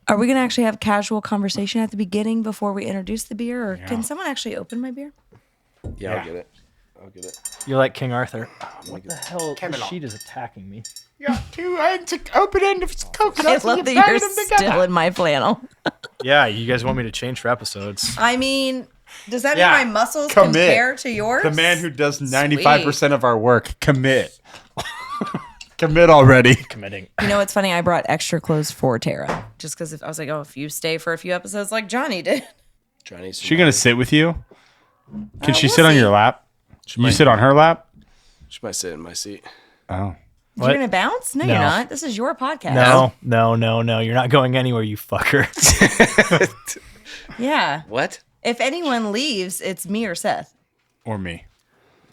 Are we going to actually have casual conversation at the beginning before we introduce the beer? Or can someone actually open my beer? Yeah, I'll get it. You're like King Arthur. What the hell? The sheet is attacking me. You got 2 ends of open end of coconuts. I love that you're still in my flannel. Yeah, you guys want me to change for episodes? I mean, does that mean my muscles compare to yours? The man who does 95% of our work, commit. Commit already. Committing. You know what's funny? I brought extra clothes for Tara. Just because I was like, if you stay for a few episodes like Johnny did. Is she going to sit with you? Can she sit on your lap? You sit on her lap? She might sit in my seat. Oh. You're going to bounce? No, you're not. This is your podcast. No. You're not going anywhere, you fucker. Yeah. What? If anyone leaves, it's me or Seth. Or me.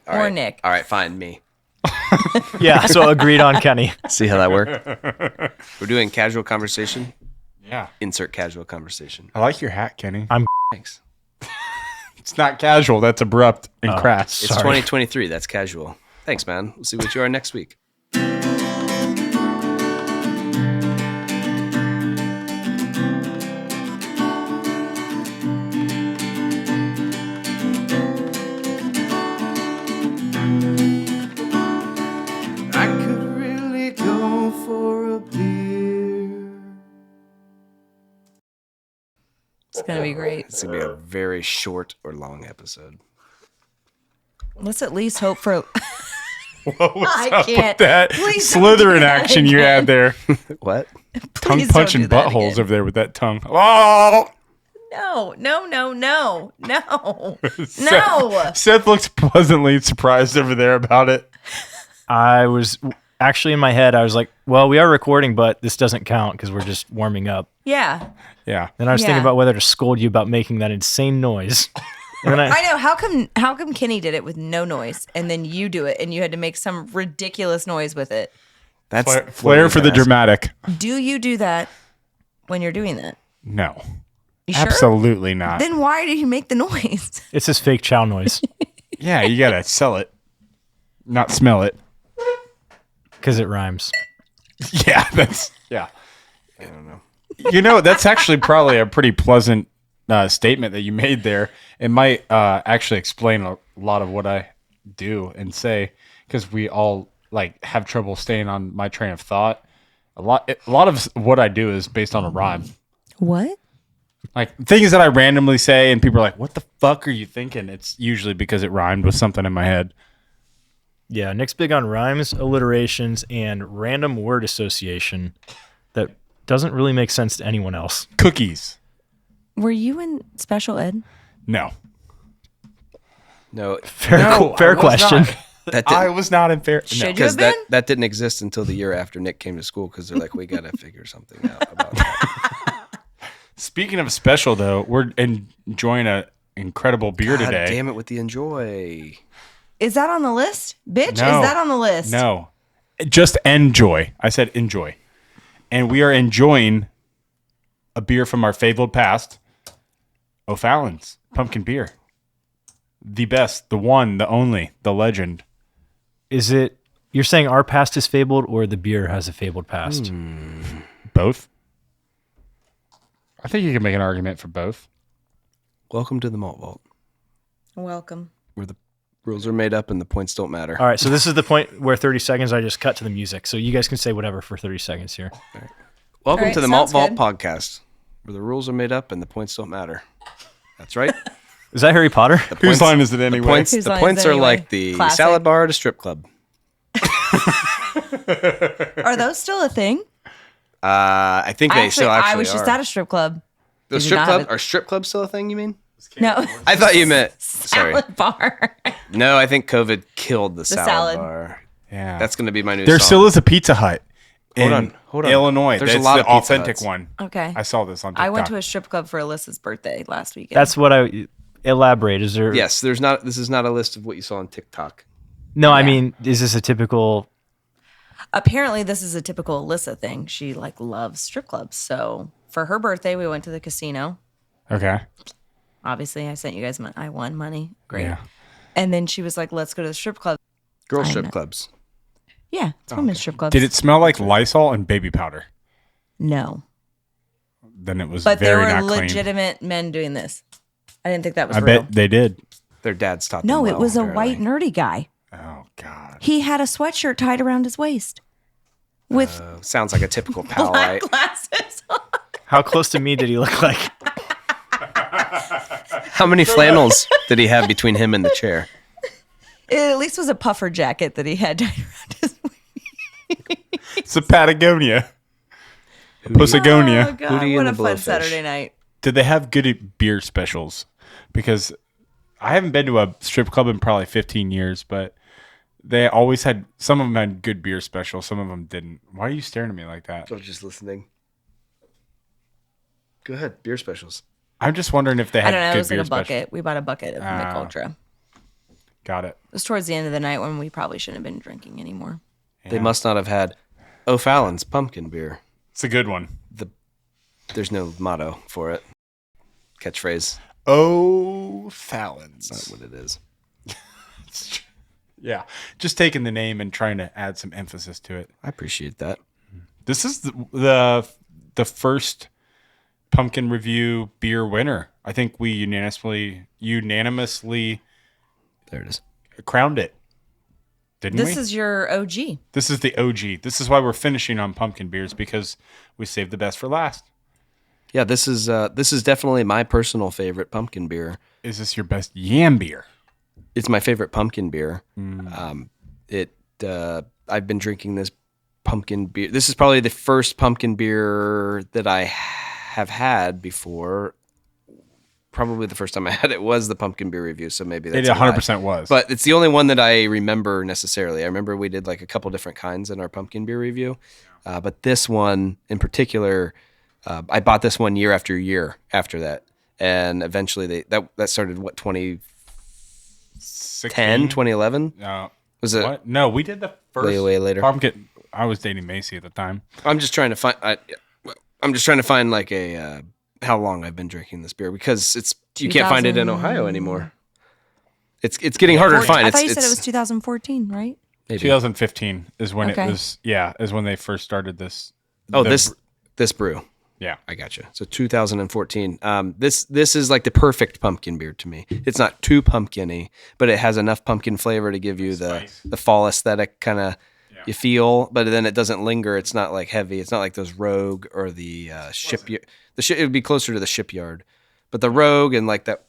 Or Nick. All right, fine, me. Yeah, so agreed on Kenny. See how that worked? We're doing casual conversation. Yeah. Insert casual conversation. I like your hat, Kenny. Thanks. It's not casual. That's abrupt and crass. It's 2023. That's casual. Thanks, man. We'll see what you are next week. It's going to be great. It's going to be a very short or long episode. Let's at least hope for... What was I up can't. with that Please don't do Slytherin that action you had there? What? Tongue Please don't punching do that buttholes again. over there with that tongue. Oh! No. Seth looks pleasantly surprised over there about it. I was actually in my head, I was like, well, we are recording, but this doesn't count because we're just warming up. Yeah. Yeah. Then I was thinking about whether to scold you about making that insane noise. And then I know. How come Kenny did it with no noise and then you do it and you had to make some ridiculous noise with it? That's Flair for the dramatic. Do you do that when you're doing that? No. You sure? Absolutely not. Then why do you make the noise? It's his fake chow noise. Yeah, you got to sell it, not smell it. Because it rhymes. Yeah, I don't know. You know, that's actually probably a pretty pleasant statement that you made there. It might actually explain a lot of what I do and say, because we all like have trouble staying on my train of thought. A lot of what I do is based on a rhyme. What? Like things that I randomly say and people are like, what the fuck are you thinking? It's usually because it rhymed with something in my head. Yeah, Nick's big on rhymes, alliterations, and random word association that doesn't really make sense to anyone else. Cookies. Were you in special ed? No. No. Fair question. I was not in fair. Should you Because have been? that didn't exist until the year after Nick came to school because they're like, we got to figure something out about that. Speaking of special, though, we're enjoying an incredible beer God today. damn it with the enjoy. Is that on the list? Bitch, No. is that on the list? No. Just enjoy. I said enjoy. And we are enjoying a beer from our fabled past, O'Fallon's Pumpkin Beer. The best, the one, the only, the legend. Is it, you're saying our past is fabled or the beer has a fabled past? Both? I think you can make an argument for both. Welcome to the Malt Vault, Welcome. where the rules are made up and the points don't matter. All right, so this is the point where 30 seconds I just cut to the music. So you guys can say whatever for 30 seconds here. Welcome All right, to the Malt sounds Vault good. podcast, where the rules are made up and the points don't matter. That's right. Is that Harry Potter? Whose line is it anyway? Whose The line is points it are anyway? like the Classic. salad bar at a strip club. Are those still a thing? I think they still actually I was just are. at a strip club. The They did strip not club have are strip clubs still a thing? You mean? No. I thought you meant. Sorry. Salad bar. No, I think COVID killed the salad salad. bar. Yeah. That's going to be my new There song. still is a Pizza Hut Hold in on. Illinois. There's a That's lot the of Pizza authentic Huts. one. Okay. I saw this on TikTok. I went to a strip club for Alyssa's birthday last weekend. That's what I elaborate. Is there? Yes, there's not. This is not a list of what you saw on TikTok. No, I mean, is this a typical? Apparently this is a typical Alyssa thing. She like loves strip clubs. So for her birthday, we went to the casino. Okay. Obviously, I sent you guys I won money. Great. Yeah. And then she was like, let's go to the strip club. Girl I strip know. clubs. Yeah, it's women's strip clubs. Did it smell like Lysol and baby powder? No. then it was But there very were not clean. legitimate men doing this. I didn't think that was I real. bet they did. Their dads taught them No, it well, was a apparently. white nerdy guy. Oh God. He had a sweatshirt tied around his waist with Sounds like a typical pal, black right? glasses. How close to me did he look like? How many flannels did he have between him and the chair? It at least was a puffer jacket that he had tied around his waist. It's a Patagonia. A Pusagonia. Oh, God, Hootie what and a the fun Blowfish. Saturday night. Did they have good beer specials? Because I haven't been to a strip club in probably 15 years, but they always had, some of them had good beer specials, some of them didn't. Why are you staring at me like that? I was just listening. Go ahead, beer specials. I'm just wondering if they I had don't know. It good was like beer a bucket. specials. We bought a bucket of Mick Ultra. Got it. It was towards the end of the night when we probably shouldn't have been drinking anymore. They must not have had O'Fallon's pumpkin beer. It's a good one. There's no motto for it. Catchphrase. Oh, Fallon's. That's not what it is. Yeah. Just taking the name and trying to add some emphasis to it. I appreciate that. This is the first pumpkin review beer winner. I think we unanimously There it is. crowned it. Didn't we? This is your OG. This is the OG. This is why we're finishing on pumpkin beers, because we saved the best for last. Yeah, this is definitely my personal favorite pumpkin beer. Is this your best yam beer? It's my favorite pumpkin beer. I've been drinking this pumpkin beer. This is probably the first pumpkin beer that I have had before. Probably the first time I had it was the pumpkin beer review, so maybe that's It why. 100% was. But it's the only one that I remember necessarily. I remember we did like a couple different kinds in our pumpkin beer review, but this one in particular, I bought this one year after year after that, and eventually that started what 2010, 16? 2011 No. was it? What? No, we did the first Way later. pumpkin. I was dating Macy at the time. I'm just trying to find. I'm just trying to find like a how long I've been drinking this beer, because you can't find it in Ohio anymore. It's getting harder to find. I thought you said it was 2014, right? maybe. 2015 is when Okay. it was. Yeah, is when they first started this. Oh, the- this brew. Yeah. I gotcha. So 2014. This is like the perfect pumpkin beer to me. It's not too pumpkin-y, but it has enough pumpkin flavor to give you the fall aesthetic kind of you feel, but then it doesn't linger. It's not like heavy. It's not like those Rogue or the Shipyard. It would be closer to the Shipyard, but the Rogue and like that.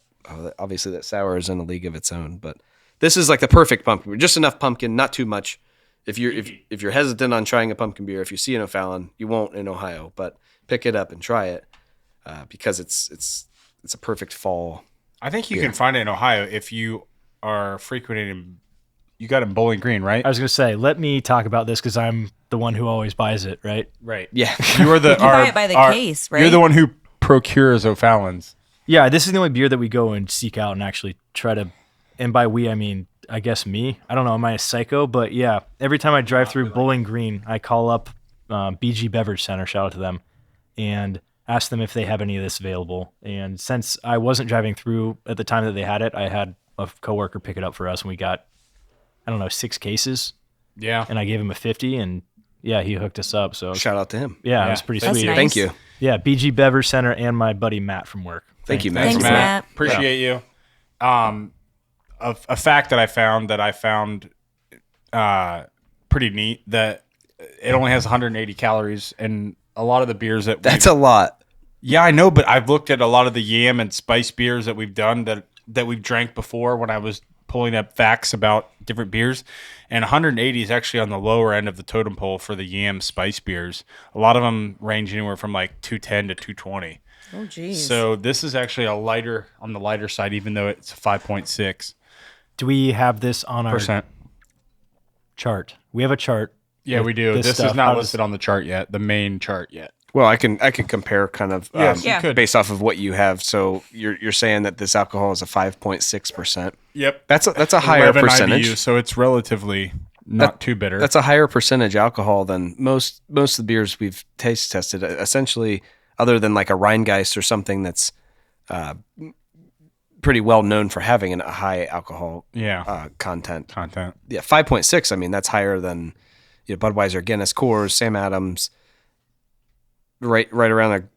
Obviously, that sour is in a league of its own. But this is like the perfect pumpkin beer. Just enough pumpkin, not too much. If you're hesitant on trying a pumpkin beer, if you see an O'Fallon, you won't in Ohio, but pick it up and try it because it's a perfect fall. I think you can find it in Ohio if you are frequenting. You got it in Bowling Green, right? I was going to say, let me talk about this because I'm the one who always buys it, right? Right. Yeah. You are the. You buy it by the case, right? You're the one who procures O'Fallon's. Yeah, this is the only beer that we go and seek out and actually try to, and by we, I mean, I guess me. I don't know, am I a psycho? But yeah, every time I drive through Bowling Green, I call up BG Beverage Center, shout out to them, and ask them if they have any of this available. And since I wasn't driving through at the time that they had it, I had a coworker pick it up for us, and we got, I don't know, 6 cases, Yeah. and I gave him a 50, and yeah, he hooked us up. So Shout out to him. yeah, it was pretty That's sweet. nice. Thank you. Yeah, BG Beverage Center and my buddy Matt from work. Thank you, Matt. Thanks, Matt. Appreciate you. A fact that I found pretty neat, that it only has 180 calories, and a lot of the beers That's a lot. yeah, I know, but I've looked at a lot of the yam and spice beers that we've done that we've drank before when I was pulling up facts about different beers, and 180 is actually on the lower end of the totem pole for the yam spice beers. A lot of them range anywhere from like 210 to 220. Oh, geez. So this is actually on the lighter side, even though it's 5.6%. Do we have this on our chart? We have a chart. Yeah, we do. This is stuff. not How does- listed on the chart yet, the main chart yet. Well, I can compare kind of Yes, you Yeah. could. based off of what you have. So you're saying that this alcohol is a 5.6%. Yep. That's a higher 11 percentage. IBU, so it's relatively not too bitter. That's a higher percentage alcohol than most of the beers we've taste tested. Essentially, other than like a Rheingeist or something that's pretty well known for having a high alcohol content. Yeah, 5.6. I mean, that's higher than Budweiser, Guinness, Coors, Sam Adams. Right around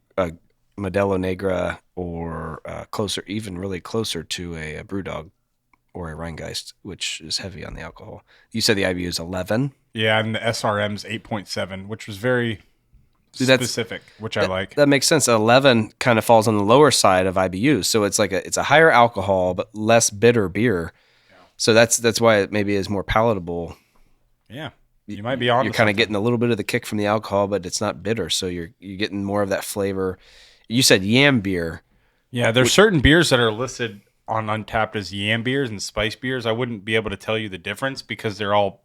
Modelo Negra or closer, even really closer to a Brewdog or a Rheingeist, which is heavy on the alcohol. You said the IBU is 11. Yeah, and the SRM's 8.7, which was very specific, which I like. That makes sense. 11 kind of falls on the lower side of IBUs, so it's like it's a higher alcohol but less bitter beer. Yeah. So that's why it maybe is more palatable. Yeah, you might be on. You're kind of getting a little bit of the kick from the alcohol, but it's not bitter, so you're getting more of that flavor. You said yam beer. Yeah, there's certain beers that are listed on Untapped as yam beers and spice beers. I wouldn't be able to tell you the difference because they're all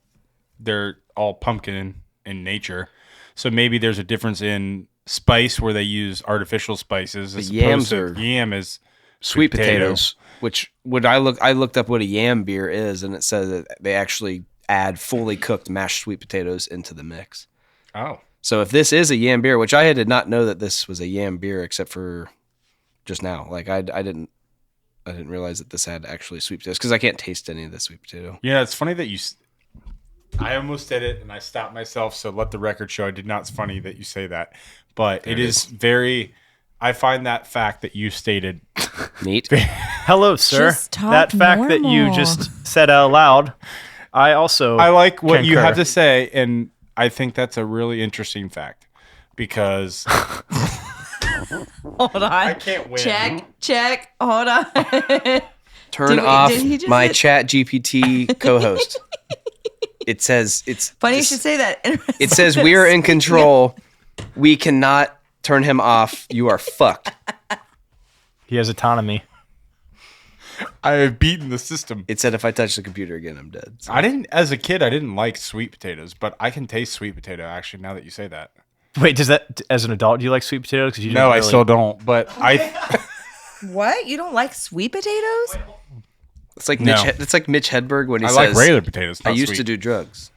pumpkin in nature. So maybe there's a difference in spice where they use artificial spices. The yams are yam is sweet potatoes. Which I looked up what a yam beer is, and it says that they actually add fully cooked mashed sweet potatoes into the mix. Oh. So if this is a yam beer, which I did not know that this was a yam beer except for just now. Like I didn't realize that this had actually sweet potatoes because I can't taste any of the sweet potato. Yeah, it's funny that I almost did it and I stopped myself. So let the record show I did not. It's funny that you say that, but it is very. I find that fact that you stated neat. Hello, sir. That fact that you just said out loud. I like what you have to say, and I think that's a really interesting fact because hold on. I can't win. Check. Hold on. Turn off my Chat GPT co-host. It says it's funny you should say that. It says we are in control. Yeah. We cannot turn him off. You are fucked. He has autonomy. I have beaten the system. It said if I touch the computer again, I'm dead. So. As a kid, I didn't like sweet potatoes, but I can taste sweet potato actually now that you say that. Wait, as an adult, do you like sweet potatoes? I still don't, but What? You don't like sweet potatoes? It's like Mitch Hedberg when he says, I like regular potatoes. I used to do drugs.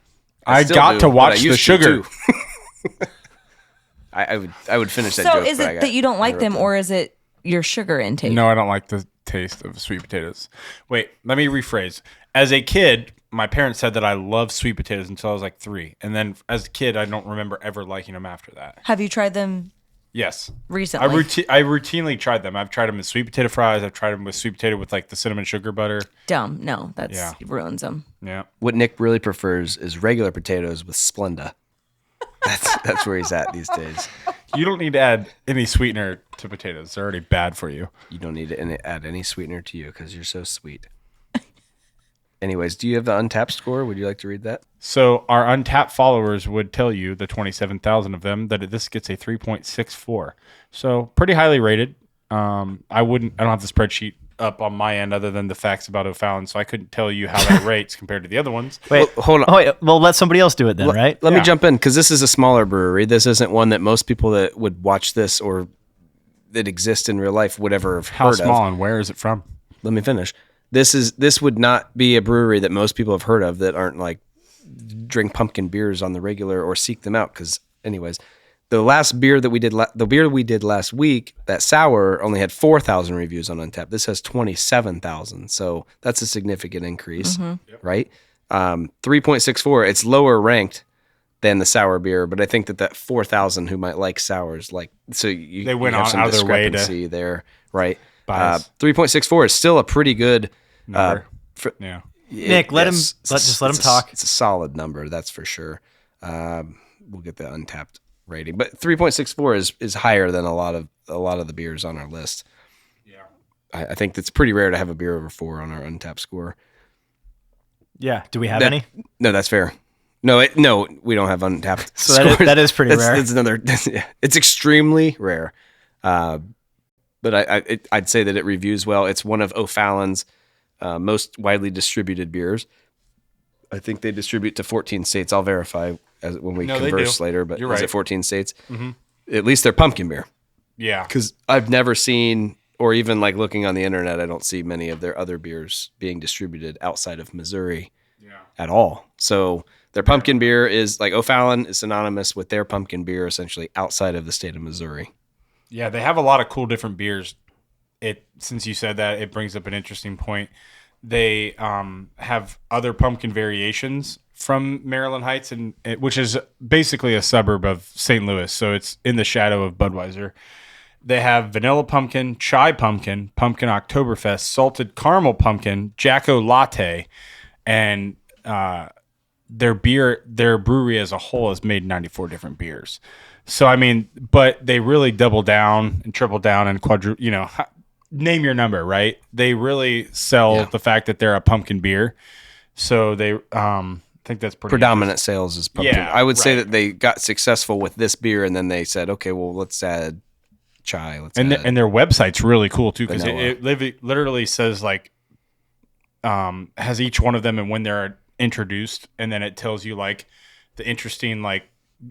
I got to watch the sugar. I would finish that joke. So is it that you don't like them, or is it your sugar intake? No, I don't like the taste of sweet potatoes. Wait, let me rephrase. As a kid, my parents said that I loved sweet potatoes until I was like 3. And then as a kid, I don't remember ever liking them after that. Have you tried them? Yes. Recently? I routinely tried them. I've tried them with sweet potato fries. I've tried them with sweet potato with like the cinnamon sugar butter. Dumb. No, ruins them. Yeah. What Nick really prefers is regular potatoes with Splenda. That's where he's at these days. You don't need to add any sweetener to potatoes. They're already bad for you. You don't need to add any sweetener to you because you're so sweet. Anyways, do you have the Untapped score? Would you like to read that? So our Untapped followers would tell you, the 27,000 of them, that this gets a 3.64. So pretty highly rated. I don't have the spreadsheet up on my end other than the facts about O'Fallon, so I couldn't tell you how that rates compared to the other ones. Wait, hold on. Oh, wait, well, let somebody else do it then, right? Let me jump in because this is a smaller brewery. This isn't one that most people that would watch this or that exist in real life would ever have heard of. How small and where is it from? Let me finish. This would not be a brewery that most people have heard of that aren't like drink pumpkin beers on the regular or seek them out. Because anyways, the last beer that we did, the beer we did last week, that sour only had 4,000 reviews on Untappd. This has 27,000, so that's a significant increase, right? 3.64. It's lower ranked than the sour beer, but I think that 4,000 who might like sours, like so they went out of their way to there, right? 3.64 is still a pretty good number. Nick, let him talk. It's a solid number, that's for sure. We'll get the Untappd rating, but 3.64 is higher than a lot of the beers on our list. Yeah, I think it's pretty rare to have a beer over 4 on our Untappd score. Yeah, do we have any? No, that's fair. No, we don't have Untappd. So that is pretty rare. That's another. It's extremely rare. But I'd say that it reviews well. It's one of O'Fallon's most widely distributed beers. I think they distribute to 14 states. I'll verify when we converse later, but You're right. It 14 states? Mm-hmm. At least they're pumpkin beer. Yeah. Because I've never seen, or even like looking on the internet, I don't see many of their other beers being distributed outside of Missouri at all. So their pumpkin beer is like O'Fallon is synonymous with their pumpkin beer essentially outside of the state of Missouri. Yeah, they have a lot of cool different beers. Since you said that, it brings up an interesting point. They have other pumpkin variations from Maryland Heights, which is basically a suburb of St. Louis, so it's in the shadow of Budweiser. they have vanilla pumpkin, chai pumpkin, pumpkin Oktoberfest, salted caramel pumpkin, Jacko latte, and their brewery as a whole has made 94 different beers. So I mean, but they really double down and triple down and name your number, right? They really sell the fact that they're a pumpkin beer. So they think that's pretty predominant sales is pumpkin. Yeah, I would say right. that they got successful with this beer, and then they said, okay, well, let's add chai. And their website's really cool too, because Vanilla. it literally says like has each one of them and when they're introduced, and then it tells you like the interesting like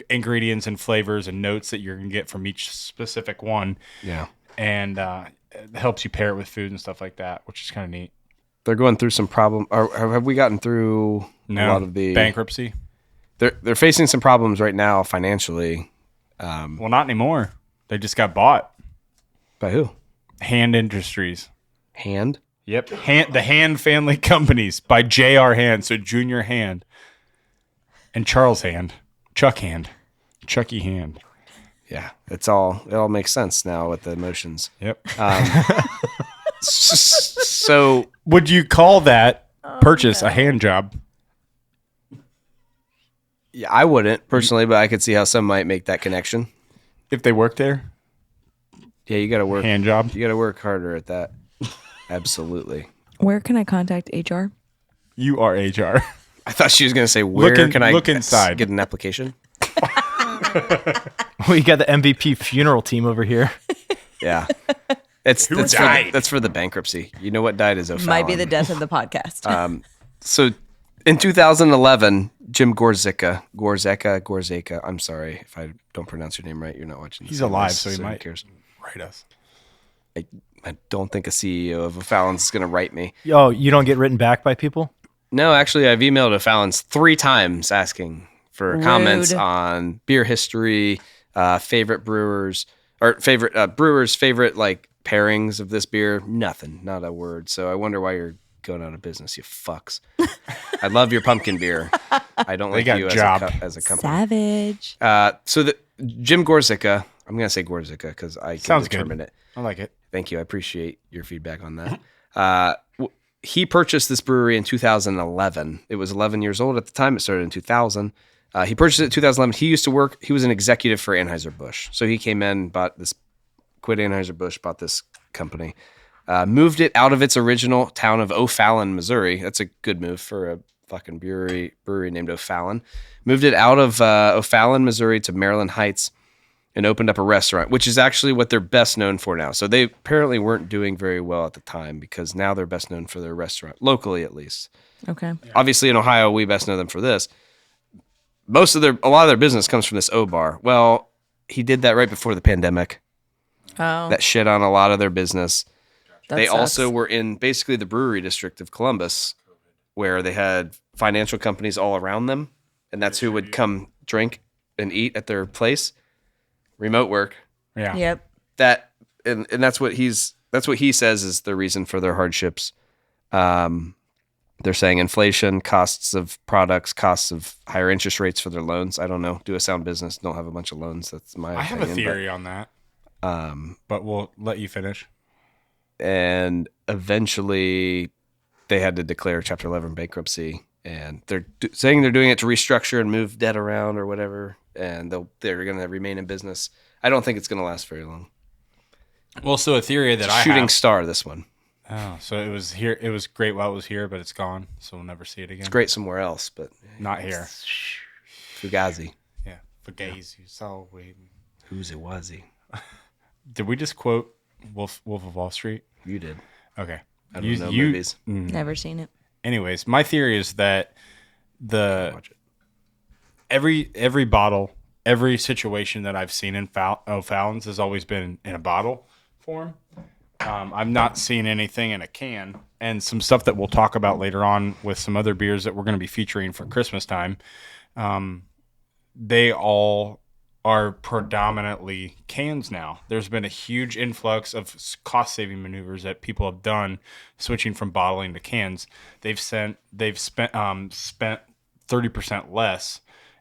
ingredients and flavors and notes that you're gonna get from each specific one. Yeah, and it helps you pair it with food and stuff like that, which is kind of neat. they're going through some problem. Or have we gotten through a lot of the bankruptcy? They're facing some problems right now financially. Well, not anymore. They just got bought. By who? Hand Industries. Hand. Yep. The Hand family companies by J.R. Hand. So Junior Hand and Charles Hand, Chuck Hand, Chucky Hand. Yeah, it all makes sense now with the emotions. Yep. So Would you call that purchase a hand job? yeah, I wouldn't personally, but I could see how some might make that connection. If they work there? Yeah, you got to work. Hand job? You got to work harder at that. Absolutely. Where can I contact HR? You are HR. I thought she was going to say, where can I look inside. get an application? We got the MVP funeral team over here. Yeah. That's died? that's for the bankruptcy. You know what died is O'Fallon. Might be the death of the podcast. So in 2011, Jim Gorzyka, I'm sorry if I don't pronounce your name right. You're not watching. He's alive, so he who might cares. write us. I don't think a CEO of O'Fallon's is going to write me. Oh, you don't get written back by people? No, actually, I've emailed O'Fallon's 3 times asking for comments Rude. on beer history, favorite brewers, or favorite brewers' favorite like pairings of this beer. Nothing, not a word. So I wonder why you're going out of business, you fucks. I love your pumpkin beer. I don't like got you job. as a company. Savage. So the Jim Gorzyka, I'm going to say Gorzyka because I can Sounds determine good. it. I like it. Thank you. I appreciate your feedback on that. He purchased this brewery in 2011. It was 11 years old at the time. It started in 2000. He purchased it in 2011. He was an executive for Anheuser-Busch. So he came in, quit Anheuser-Busch, bought this company, moved it out of its original town of O'Fallon, Missouri. That's a good move for a fucking brewery named O'Fallon. Moved it out of O'Fallon, Missouri to Maryland Heights, and opened up a restaurant, which is actually what they're best known for now. So they apparently weren't doing very well at the time because now they're best known for their restaurant, locally at least. Okay. Obviously in Ohio, we best know them for this. A lot of their business comes from this O Bar. Well, he did that right before the pandemic. Oh, That shit on a lot of their business. that They sucks. also were in basically the brewery district of Columbus, where they had financial companies all around them, and that's who would come drink and eat at their place. Remote work. Yeah. Yep. And that's what he says is the reason for their hardships. They're saying inflation, costs of products, costs of higher interest rates for their loans. I don't know. Do a sound business. Don't have a bunch of loans. That's my I have opinion, a theory on that, but we'll let you finish. And eventually they had to declare Chapter 11 bankruptcy, and they're saying they're doing it to restructure and move debt around or whatever, and they're going to remain in business. I don't think it's going to last very long. Well, so a theory that I Shooting have. star, this one. Oh, so it was here. It was great while it was here, but it's gone, so we'll never see it again. It's great somewhere else, but Not here. Fugazi. Yeah, Fugazi. So waiting. Who's it was he? Did we just quote Wolf of Wall Street? You did. Okay. I don't know movies. Never seen it. Anyways, my theory is that Watch it. every bottle, every situation that I've seen in O'Fallon's has always been in a bottle form. I've not seen anything in a can, and some stuff that we'll talk about later on with some other beers that we're going to be featuring for Christmas time. They all are predominantly cans now. There's been a huge influx of cost-saving maneuvers that people have done, switching from bottling to cans. They've spent 30% less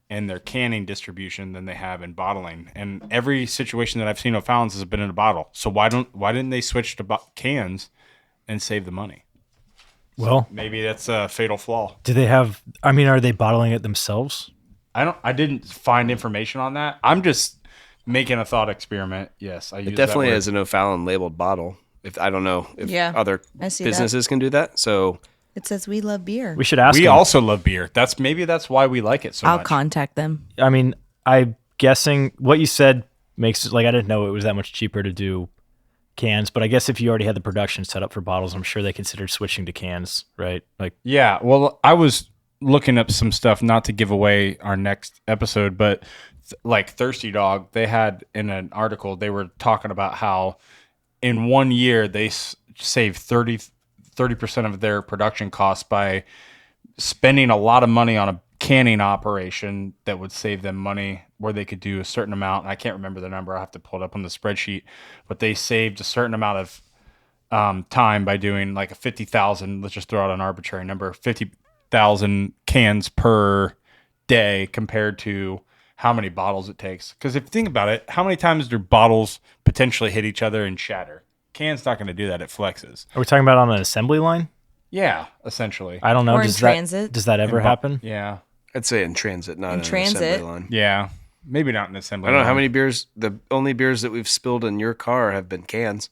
in their canning distribution than they have in bottling. And every situation that I've seen O'Fallon's has been in a bottle. So why didn't they switch to cans and save the money? Well, Maybe that's a fatal flaw. do they have? I mean, are they bottling it themselves? I didn't find information on that. I'm just making a thought experiment. Yes, I use It definitely that word. is an O'Fallon labeled bottle. If I don't know if Yeah, other I see businesses can do that. So It says we love beer. We should ask. We them. also love beer. That's why we like it so I'll much. contact them. I mean, I'm guessing what you said makes like I didn't know it was that much cheaper to do cans, but I guess if you already had the production set up for bottles, I'm sure they considered switching to cans, right? Like, Yeah, well, I was looking up some stuff, not to give away our next episode, but like Thirsty Dog, they had in an article, they were talking about how in 1 year they saved 30% of their production costs by spending a lot of money on a canning operation that would save them money where they could do a certain amount. I can't remember the number. I have to pull it up on the spreadsheet, but they saved a certain amount of time by doing like a 50,000, let's just throw out an arbitrary number, 50,000 cans per day compared to how many bottles it takes. Because if you think about it, how many times do bottles potentially hit each other and shatter? Can's not going to do that. It flexes. are we talking about on an assembly line? Yeah, essentially. I don't know. Or in Does transit. Does that ever happen? Yeah. I'd say in transit, not In in transit. an assembly line. Yeah. Maybe not an assembly I don't know how line. many beers. The only beers that we've spilled in your car have been cans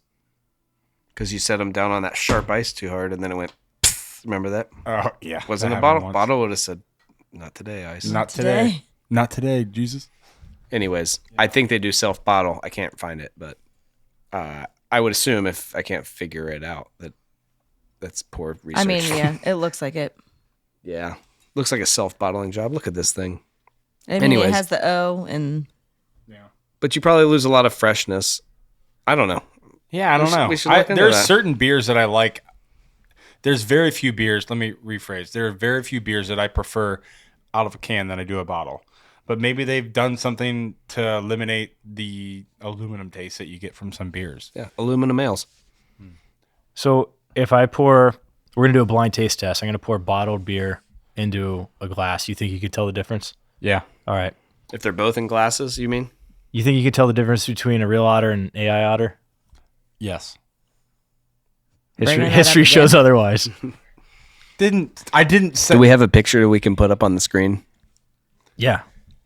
because you set them down on that sharp ice too hard, and then it went. Pfft. Remember that? Oh, yeah. Wasn't that a bottle. happened once. Bottle would have said, "Not today, ice." Not today. Not today, Jesus. Anyways, I think they do self bottle. I can't find it, but I would assume if I can't figure it out that that's poor research. I mean, yeah, it looks like it. Yeah, looks like a self bottling job. Look at this thing. I mean, Anyways. it has the O and But you probably lose a lot of freshness. I don't know. Yeah, I don't know. We should look into There's that. certain beers that I like. There's very few beers. Let me rephrase. There are very few beers that I prefer out of a can than I do a bottle. But maybe they've done something to eliminate the aluminum taste that you get from some beers. Yeah, aluminum ales. So if I pour, we're gonna do a blind taste test. I'm gonna pour bottled beer into a glass. You think you could tell the difference? Yeah. All right. If they're both in glasses, you mean? You think you could tell the difference between a real otter and AI otter? Yes. Bringing it up History again. shows otherwise. I didn't say. Do we have a picture we can put up on the screen? Yeah.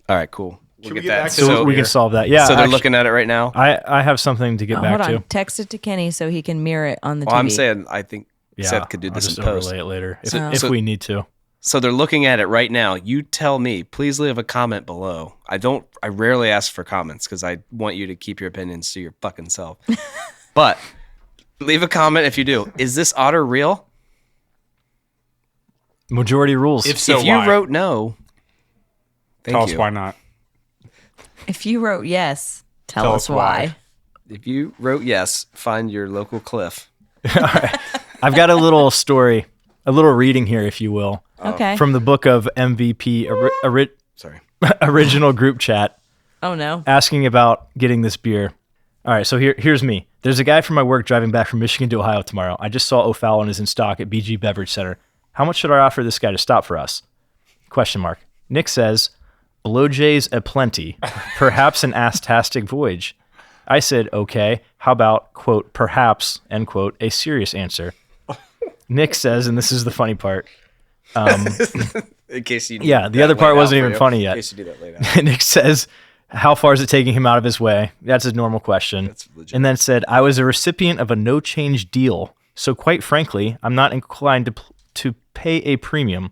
All right, cool. We'll Should we get get that. back to So this we beer? can solve that. Yeah. So they're actually, looking at it right now. I have something to get oh, back hold on. to. Text it to Kenny so he can mirror it on the Well, TV. I'm saying I think Yeah. Seth could do I'll this just in post. overlay it later if, So- if so- we need to. So they're looking at it right now. You tell me. Please leave a comment below. I rarely ask for comments because I want you to keep your opinions to your fucking self. But leave a comment if you do. Is this otter real? Majority rules. If so, if you why? wrote no, thank Tell you. us why not. If you wrote yes, tell us why. If you wrote yes, find your local cliff. I've got a little story, a little reading here, if you will, Okay. from the book of MVP Sorry. original group chat Oh no. asking about getting this beer. All right, so here's me. There's a guy from my work driving back from Michigan to Ohio tomorrow. I just saw O'Fallon is in stock at BG Beverage Center. How much should I offer this guy to stop for us? Question mark. Nick says, Blow Jays aplenty, perhaps an ass-tastic voyage. I said, okay, how about, quote, perhaps, end quote, a serious answer. Nick says, and this is the funny part. In case you Yeah, the other part wasn't even funny yet. In case you do that later. Nick says, how far is it taking him out of his way? That's a normal question. That's legit. And then said, I was a recipient of a no-change deal. So quite frankly, I'm not inclined to pay a premium.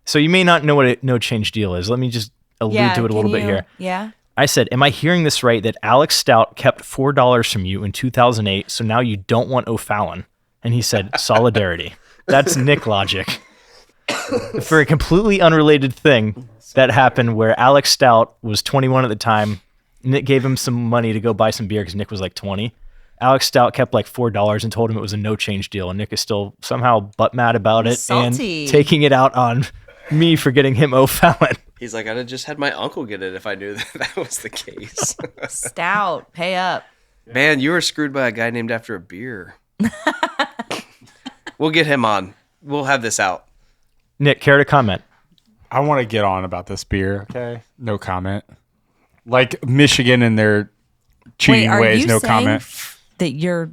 So you may not know what a no-change deal is. Let me just allude to it a little bit here. Yeah. I said, am I hearing this right that Alex Stout kept $4 from you in 2008, so now you don't want O'Fallon? And he said, solidarity. That's Nick logic. For a completely unrelated thing that happened where Alex Stout was 21 at the time, Nick gave him some money to go buy some beer because Nick was like 20. Alex Stout kept like $4 and told him it was a no-change deal, and Nick is still somehow butt mad about it Salty. and taking it out on me for getting him O'Fallon. He's like, I'd have just had my uncle get it if I knew that was the case. Stout. Pay up. Man, you were screwed by a guy named after a beer. We'll get him on. We'll have this out. Nick, care to comment? I want to get on about this beer. Okay, no comment. Like Michigan and their cheating Wait, are ways, you no saying comment. that you're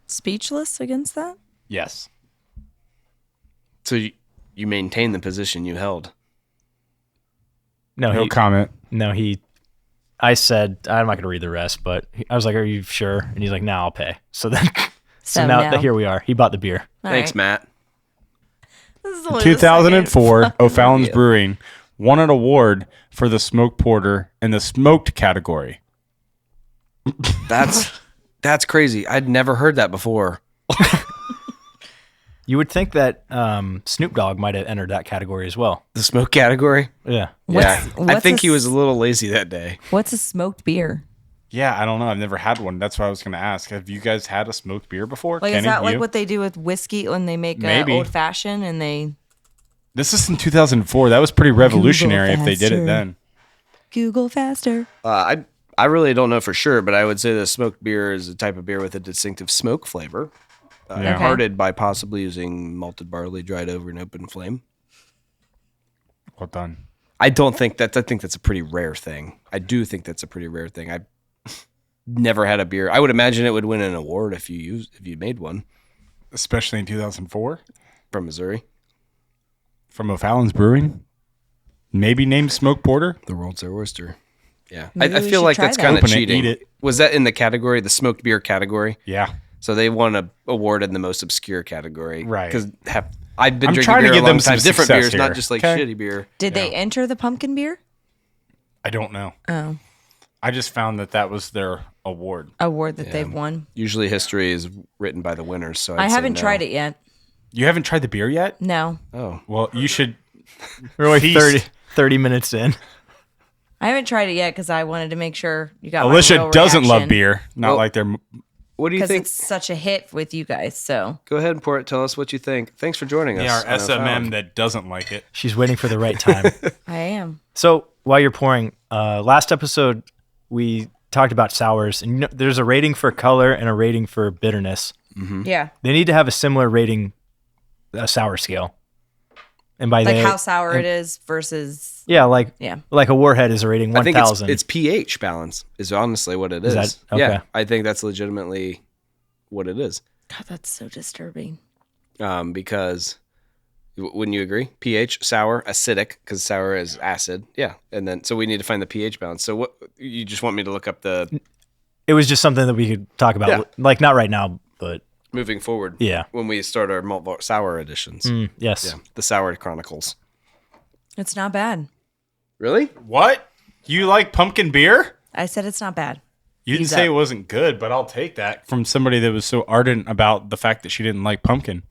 speechless against that? Yes. So you maintain the position you held. No comment. I said, I'm not going to read the rest, but I was like, are you sure? And he's like, no, I'll pay. So then, so now no. here we are. He bought the beer. All Thanks, right. Matt. This is only the 2004, second. O'Fallon's Brewing won an award for the smoked porter in the smoked category. That's crazy. I'd never heard that before. You would think that Snoop Dogg might have entered that category as well. The smoke category? Yeah. Yeah. I what's think a he was a little lazy that day. What's a smoked beer? Yeah, I don't know. I've never had one. That's what I was going to ask. Have you guys had a smoked beer before? Like, Kenny, is that like you? what they do with whiskey when they make Maybe. old fashioned and they This is in 2004. That was pretty revolutionary if they did it faster. then. Google faster? I really don't know for sure, but I would say the smoked beer is a type of beer with a distinctive smoke flavor, Yeah. Okay. imparted by possibly using malted barley dried over an open flame. Well done. I think that's a pretty rare thing. I do think that's a pretty rare thing. I never had a beer. I would imagine it would win an award if you made one Especially in 2004 from Missouri. from O'Fallon's Brewing. Maybe named smoked porter. The world's their oyster. Yeah, Maybe I we feel should like try that's that. kind of Open it, cheating. eat it. Was that in the category, the smoked beer category? Yeah. So they won a award in the most obscure category, Right. Because I've been I'm drinking trying to beer give a long them some time, different success beers, here, not just like okay? shitty beer. Did they enter the pumpkin beer? I don't know. Oh, I just found that was their award. award that they've won. Usually, history is written by the winners. So I haven't tried it yet. You haven't tried the beer yet? No, Oh, Well, you should. We're only Feast. 30 minutes in. I haven't tried it yet because I wanted to make sure you got. Alicia doesn't love beer. Not Well- like their. what do you because think? it's such a hit with you guys. So Go ahead and pour it. Tell us what you think. Thanks for joining us. Yeah, our on SMM that doesn't like it. She's waiting for the right time. I am. So while you're pouring, last episode we talked about sours, and there's a rating for color and a rating for bitterness. Yeah, They need to have a similar rating, a sour scale. And by like they, how sour it is versus. yeah, like Yeah. like a Warhead is a rating I think 1,000. it's pH balance is honestly what it is. Is that- okay. Yeah, I think that's legitimately what it is. God, that's so disturbing. Because wouldn't you agree? pH, sour, acidic, because sour is acid. Yeah, and then so we need to find the pH balance. So what you just want me to look up the It was just something that we could talk about, Yeah. like not right now, but moving forward? yeah. when we start our Malt Vault sour editions. Yes. Yeah, the Sour Chronicles. It's not bad. Really? What? You like pumpkin beer? I said it's not bad. You didn't Ease say up. it wasn't good, but I'll take that from somebody that was so ardent about the fact that she didn't like pumpkin.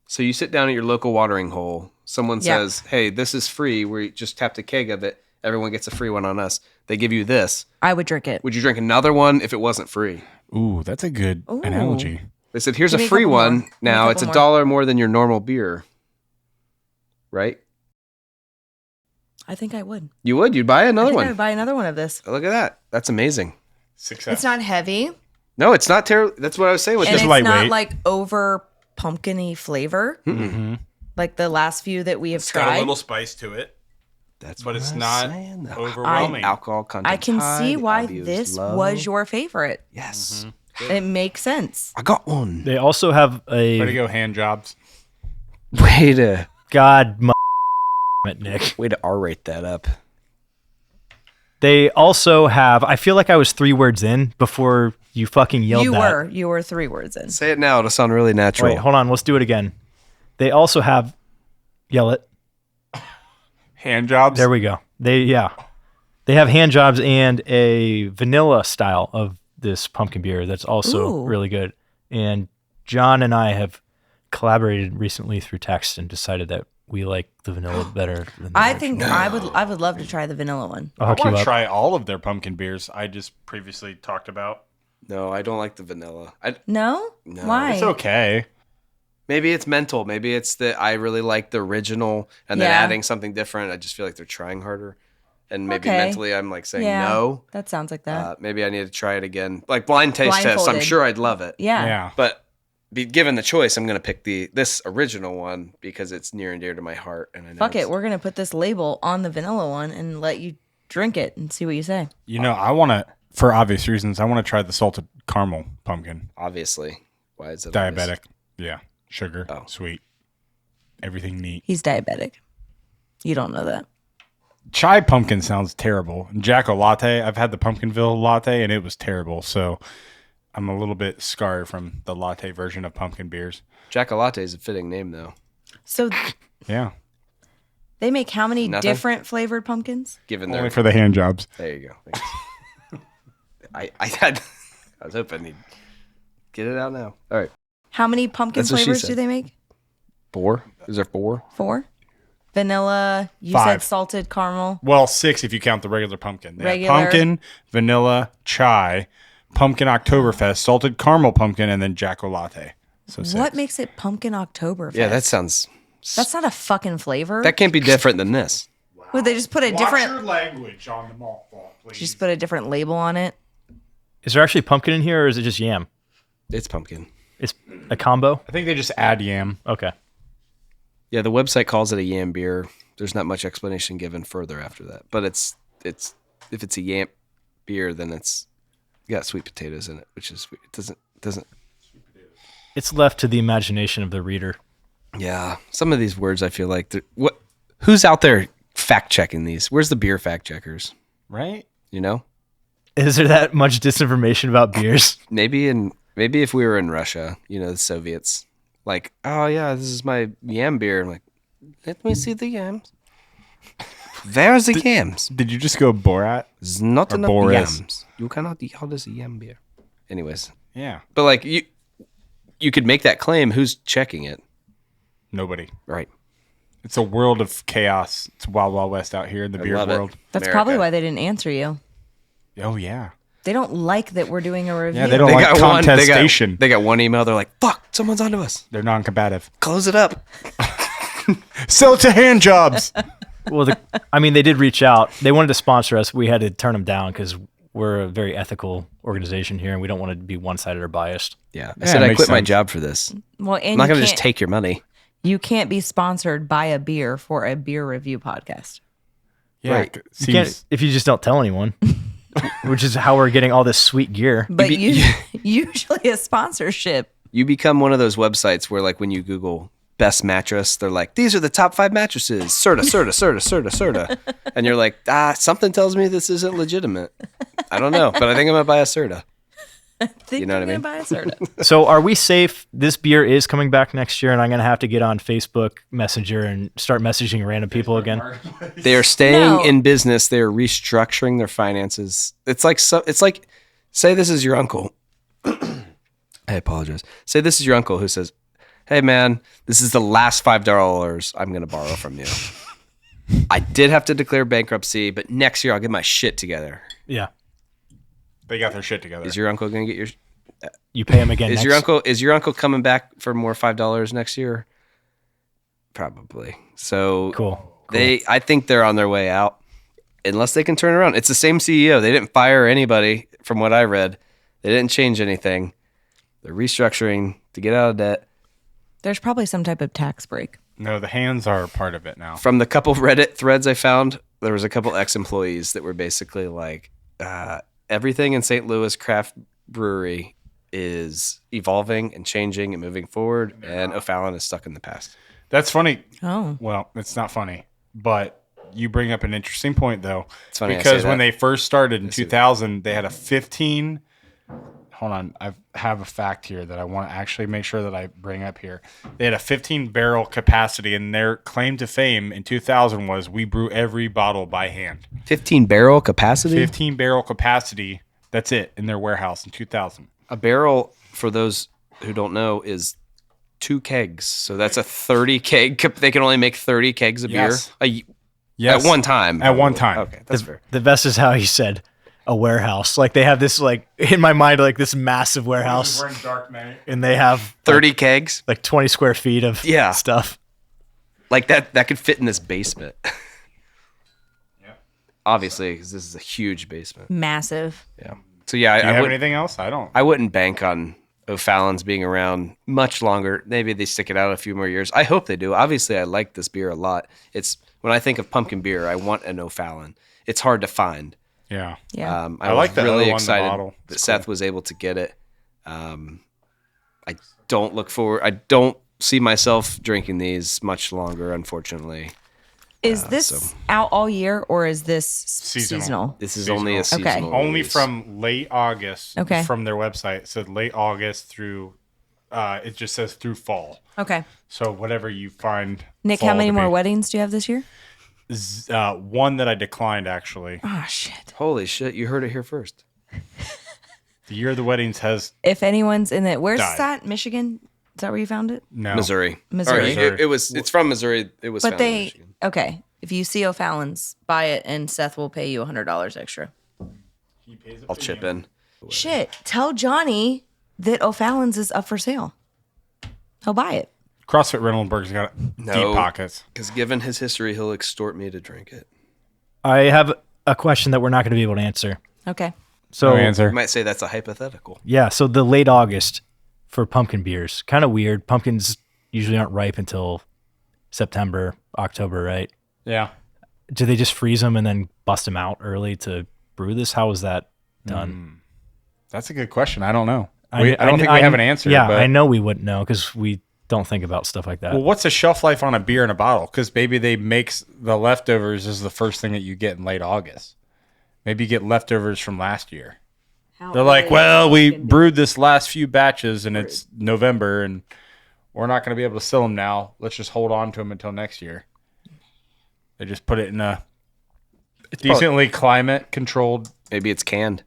So you sit down at your local watering hole. Someone Yeah. says, "Hey, this is free. We just tapped a keg of it. Everyone gets a free one on us." They give you this. I would drink it. Would you drink another one if it wasn't free? Ooh, that's a good Ooh. analogy. They said, "Here's Give a me a free couple more. one. Give me a Now it's couple $1 more than your normal beer." Right? I think I would. You would? You'd buy I another think I one? would buy another one of this. Look at that. That's amazing. Success. It's not heavy, No, it's not terrible. That's what I was saying with and this. it's lightweight. not like over pumpkin-y flavor like the last few that we have tried. spice to it. That's but what it's I was not saying, though. overwhelming. Alcohol content. I can high, see the why IBU is this low. was your favorite. Yes. It makes sense. I got one. They also have Way to a go, hand jobs. Way to it, Nick. R-rate that up. They also have. I feel like I was 3 words in before you fucking yelled that. You were 3 words in. Say it now to sound really natural. Wait, hold on. Let's do it again. They also have. Yell it. Hand jobs. There we go. They have hand jobs and a vanilla style of this pumpkin beer that's also Ooh. really good. And John and I have collaborated recently through text and decided that we like the vanilla better. Than the I original. think I would love to try the vanilla one. I'll I hook you want to up. try all of their pumpkin beers. I just previously talked about. No, I don't like the vanilla. No? No. Why? It's okay. Maybe it's mental. Maybe it's that I really like the original and then Yeah. adding something different. I just feel like they're trying harder. And maybe Okay. mentally I'm like saying Yeah. no. That sounds like that. Maybe I need to try it again. Like blind taste test. I'm Blindfolded. sure I'd love it. yeah. Yeah. But be given the choice, I'm going to pick this original one because it's near and dear to my heart. And I know Fuck it. We're going to put this label on the vanilla one and let you drink it and see what you say. I want to, for obvious reasons, I want to try the salted caramel pumpkin. Obviously. Why is it Diabetic. Yeah. Sugar. Oh. Sweet. Everything neat. He's diabetic. You don't know that. Chai pumpkin sounds terrible. Jacko latte, I've had the Pumpkinville latte and it was terrible. So I'm a little bit scarred from the latte version of pumpkin beers. Jacko Latte is a fitting name, though. So Yeah. they make how many Nothing? different flavored pumpkins? Given Only their for the hand jobs. there you go. Thanks. I was hoping he'd get it out now. All right. How many pumpkin That's what she flavors said. do they make? 4? Is there 4? 4? Vanilla, you 5. said salted caramel. Well, 6 if you count the regular pumpkin. They have Regular. pumpkin, vanilla, chai, pumpkin Oktoberfest, salted caramel pumpkin, and then Jacko latte. So 6. What makes it pumpkin Oktoberfest? Yeah, that sounds. That's not a fucking flavor. That can't be different than this. Would they just put a different language on the Malt Vault, please. just put a different label on it? Is there actually pumpkin in here, or is it just yam? It's pumpkin. It's a combo. I think they just add yam. Okay. Yeah, the website calls it a yam beer. There's not much explanation given further after that. But it's if it's a yam beer, then it's got sweet potatoes in it, which is it doesn't. It's left to the imagination of the reader. Yeah, some of these words I feel like who's out there fact checking these? Where's the beer fact checkers? Right? You know, Is there that much disinformation about beers? maybe if we were in Russia, the Soviets, like, oh yeah, this is my yam beer. I'm like, let me see the yams. Where's the yams? Did you just go Borat? There's not Or enough Boris. yams. You cannot call this a yam beer. Anyways, Yeah. but like you could make that claim. Who's checking it? Nobody. Right. It's a world of chaos. It's Wild Wild West out here in the beer love it. world. That's America. probably why they didn't answer you. Oh, yeah. They don't like that we're doing a review. Yeah, they don't like contestation. They got one email. They're like, "Fuck, someone's onto us. They're non-combative. Close it up." Sell it to hand jobs. Well, they did reach out. They wanted to sponsor us. We had to turn them down because we're a very ethical organization here, and we don't want to be one-sided or biased. Yeah, I Yeah, said it I makes quit my sense. job for this. Well, and I'm not you going to just can't- take your money. You can't be sponsored by a beer for a beer review podcast. Yeah, Right. it You can't seems- if you just don't tell anyone, which is how we're getting all this sweet gear. But usually a sponsorship. You become one of those websites where, like, when you Google best mattress, they're like, "These are the top 5 mattresses." Serta. And you're like, something tells me this isn't legitimate. I don't know, but I think I'm gonna buy a Serta. You know what I mean? Buy a soda. So are we safe? This beer is coming back next year, and I'm going to have to get on Facebook Messenger and start messaging random people again. They are staying No. in business. They are restructuring their finances. It's like say this is your uncle. I apologize. Say this is your uncle who says, "Hey man, this is the last $5 I'm going to borrow from you. I did have to declare bankruptcy, but next year I'll get my shit together." Yeah. They got their shit together. Is your uncle going to get your? You pay him again Is next. your uncle coming back for more $5 next year? Probably. So Cool. I think they're on their way out, unless they can turn around. It's the same CEO. They didn't fire anybody, from what I read. They didn't change anything. They're restructuring to get out of debt. There's probably some type of tax break. No, the hands are part of it now. From the couple Reddit threads I found, there was a couple ex-employees that were basically like, everything in St. Louis craft brewery is evolving and changing and moving forward, and O'Fallon is stuck in the past. That's funny. Oh. Well, it's not funny, but you bring up an interesting point, though. It's funny I because say when that. they first started in 2000, they had a 15. Hold on, I have a fact here that I want to actually make sure that I bring up here. They had a 15 barrel capacity, and their claim to fame in 2000 was we brew every bottle by hand. 15 barrel capacity? 15 barrel capacity. That's it in their warehouse in 2000. A barrel, for those who don't know, is 2 kegs. So that's a 30 keg. They can only make 30 kegs of Yes. beer Yes. at one time. At one time. Okay, that's fair. The best is how he said a warehouse. Like they have this, like in my mind, like this massive warehouse, We're in dark night. and they have 30 kegs? like 20 square feet of Yeah. stuff. Like that could fit in this basement. Obviously, 'cause this is a huge basement. Massive. Yeah. So yeah, Do you I have would, anything else? I don't. I wouldn't bank on O'Fallon's being around much longer. Maybe they stick it out a few more years. I hope they do. Obviously, I like this beer a lot. It's when I think of pumpkin beer, I want an O'Fallon. It's hard to find. Yeah. Yeah. I like was the really O on the excited bottle. that It's Seth was able to get it. I don't look forward. I don't see myself drinking these much longer, unfortunately. Is this out all year or is this seasonal? This is only a Seasonal. seasonal. Only release. from late August. Okay. From their website. It said late August through, it just says through fall. Okay. So whatever you find. Nick, fall how many to more be. weddings do you have this year? One that I declined, actually. Oh, shit. Holy shit! You heard it here first. The year of the weddings has If anyone's in it, where's Died. that? Michigan? Is that where you found it? no. Missouri. Missouri. Or it's from Missouri. It was But found in they, Michigan. okay. If you see O'Fallon's, buy it and Seth will pay you $100 extra. I'll chip in. Shit. Tell Johnny that O'Fallon's is up for sale. He'll buy it. CrossFit Reynoldsburg's got deep pockets. Because given his history, he'll extort me to drink it. I have a question that we're not going to be able to answer. Okay. So No answer. You might say that's a hypothetical. yeah, so the late August for pumpkin beers, kind of weird. Pumpkins usually aren't ripe until September, October, right? Yeah. Do they just freeze them and then bust them out early to brew this? How is that done? That's a good question. I don't know. I don't think we have an answer. Yeah, but, I know we wouldn't know because we don't think about stuff like that. Well, what's the shelf life on a beer in a bottle? Because maybe they make the leftovers is the first thing that you get in late August. Maybe you get leftovers from last year. They're like, well, we brewed this last few batches and it's November and we're not going to be able to sell them now. Let's just hold on to them until next year. They just put it in a decently climate controlled. Maybe it's canned.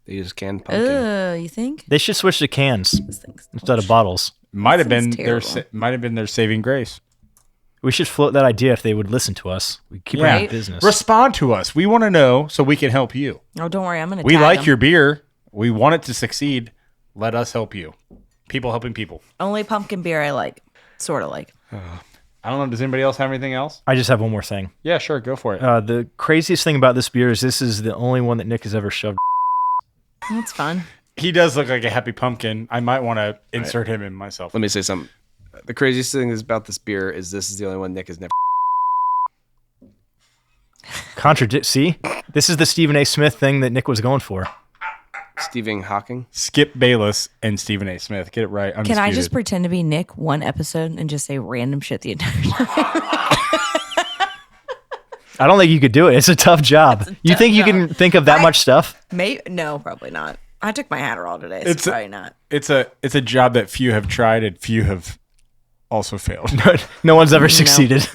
They use canned pumpkin. You think? They should switch to cans This thing's instead of bottles. Might have been sounds their saving grace. We should float that idea if they would listen to us. We keep Yeah. them in business. Respond to us. We want to know so we can help you. Oh, don't worry. I'm going to We tag like them. your beer. We want it to succeed. Let us help you. People helping people. Only pumpkin beer I like. Sort of like. I don't know. Does anybody else have anything else? I just have one more thing. Yeah, sure. Go for it. The craziest thing about this beer is this is the only one that Nick has ever shoved. That's fun. He does look like a happy pumpkin. I might want to insert him in myself. Let me say something. The craziest thing is about this beer is this is the only one Nick has never. Contradict. See, this is the Stephen A. Smith thing that Nick was going for. Stephen Hawking. Skip Bayless and Stephen A. Smith. Get it right. Can I just Undisputed. pretend to be Nick one episode and just say random shit the entire time? I don't think you could do it. It's a tough job. You think you can think of that much stuff? No, probably not. I took my Adderall today, so It's a- probably not. It's a job that few have tried and few have also failed. No one's ever succeeded.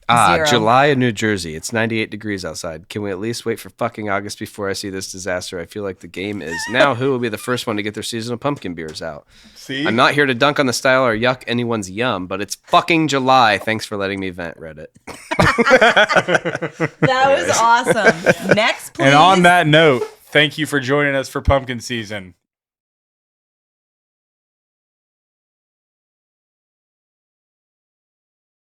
Zero. July in New Jersey. It's 98 degrees outside. Can we at least wait for fucking August before I see this disaster? I feel like the game is now who will be the first one to get their seasonal pumpkin beers out. See? I'm not here to dunk on the style or yuck anyone's yum, but it's fucking July. Thanks for letting me vent, Reddit. That was awesome. Next, please. And on that note, thank you for joining us for pumpkin season.